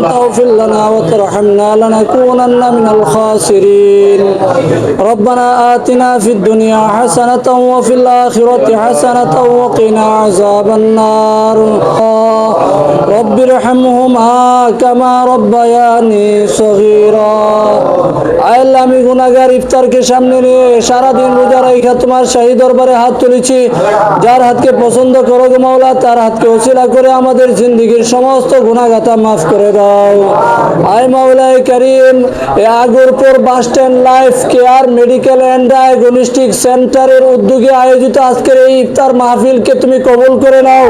اغفر لنا وترحمنا لنكونن من الخاسرين ربنا آتنا في الدنيا حسنة وفي الآخرة حسنة وقنا عذاب النار رب ارحمهما كما ربياني صغيرا আল্লাহ আমি গুনাহগার ইফতারকে সামনে নিয়ে সারা দিন রোজা রাখা তোমার শাহী দরবারে হাত তুলেছি যার হাতকে পছন্দ করো গো মাওলা তার হাতকে ওসিলা করে আমাদের জিন্দেগীর সমস্ত গুনাহগাতা maaf করে দাও আয় মাওলায়ে কারীম এই Agarpur bus stand life care medical and diagnostic সেন্টারের উদ্যোগে আয়োজিত আজকের এই ইফতার মাহফিলকে তুমি কবুল করে নাও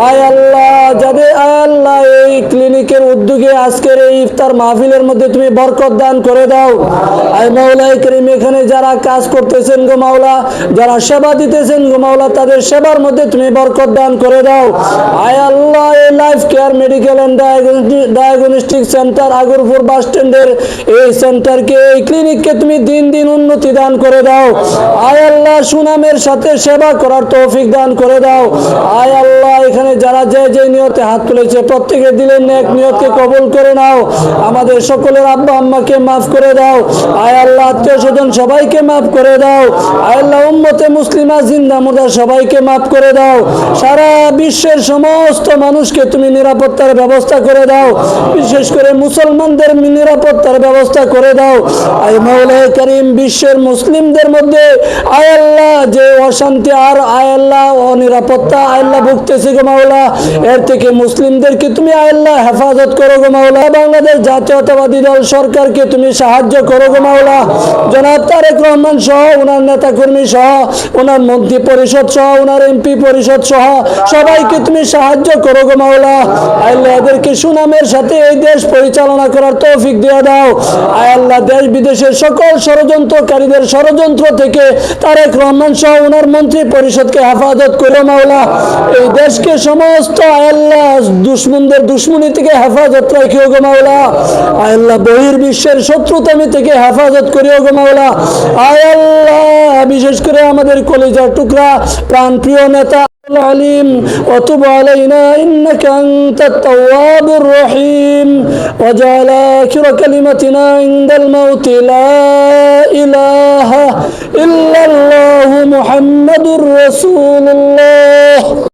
আয় আল্লাহ যাদের আয় আল্লাহ এই ক্লিনিকের উদ্যোগে আজকের এই ইফতার মাহফিলের মধ্যে তুমি বরকত দান করে দাও আয় মাওলায়ে কারীম এখানে যারা কাজ করতেছেন গো মাওলা যারা সেবা দিতেছেন গো মাওলা তাদের সেবার মধ্যে তুমি বরকত দান করে দাও আয় আল্লাহ এই life care medical and diagnostic centre Agarpur bus স্ট্যান্ডের এই সেন্টারকে এই ক্লিনিককে তুমি দিন দিন উন্নতি দান করে দাও আয় আল্লাহ সুনামের সাথে সেবা করার তৌফিক দান করে দাও আয় আল্লাহ এখানে যারা যে নিয়তে হাত তুলেছে প্রত্যেকের দিলের নেক নিয়তকে কবুল করে নাও আমাদের সকলের আব্বা আম্মাকে maaf করে দাও আয় আল্লাহ আত্মীয় স্বজন সবাইকে maaf করে দাও আয় আল্লাহ উম্মতে মুসলিমা জিন্দা মুর্দা সবাইকে maaf করে দাও সারা বিশ্বের সমস্ত মানুষকে তুমি নিরাপত্তার ব্যবস্থা করে দাও বিশেষ করে মুসলমানদের নিরাপত্তার ব্যবস্থা করে দাও আয় মাওলায়ে কারীম বিশ্বের মুসলিমদের মধ্যে আয় আল্লাহ যে অশান্তি আর আয় আল্লাহ অনিরাপত্তা আয় আল্লাহ ভুগতেছে গো মাওলা এর থেকে মুসলিমদেরকে তুমি আয় আল্লাহ হেফাজত করো গো মাওলা বাংলাদেশ জাতীয়তাবাদী দল সরকারকে তুমি সাহায্য করো গো মাওলা জনাব তারেক রহমান সহ ওনার নেতা কর্মী সহ ওনার মন্ত্রী পরিষদ সহ ওনার এমপি পরিষদ সহ সবাইকে তুমি সাহায্য করো গো মাওলা আয় আল্লাহ এদেরকে সুনামের সাথে এই দেশ পরিচালনা করার তৌফিক দিয়ে দাও আয় আল্লাহ দেশ বিদেশের সকল ষড়যন্ত্রকারীদের ষড়যন্ত্র থেকে তারেক রহমান সহ ওনার মন্ত্রী পরিষদকে হেফাজত করো মাওলা এই দেশকে সমস্ত আয় আল্লাহ দুশমনদের দুশমনি থেকে হেফাজত রাখিও গো মাওলা আয় আল্লাহ বহির্বিশ্বের শত্রুতামি থেকে হেফাজত করিও গো মাওলা আয় আল্লাহ বিশেষ করে আমাদের কলিজার টুকরা প্রাণপ্রিয় নেতা العليم وتب علينا إنك أنت التواب الرحيم وجعل آخر كلمتنا عند الموت لا إله إلا الله محمد رسول الله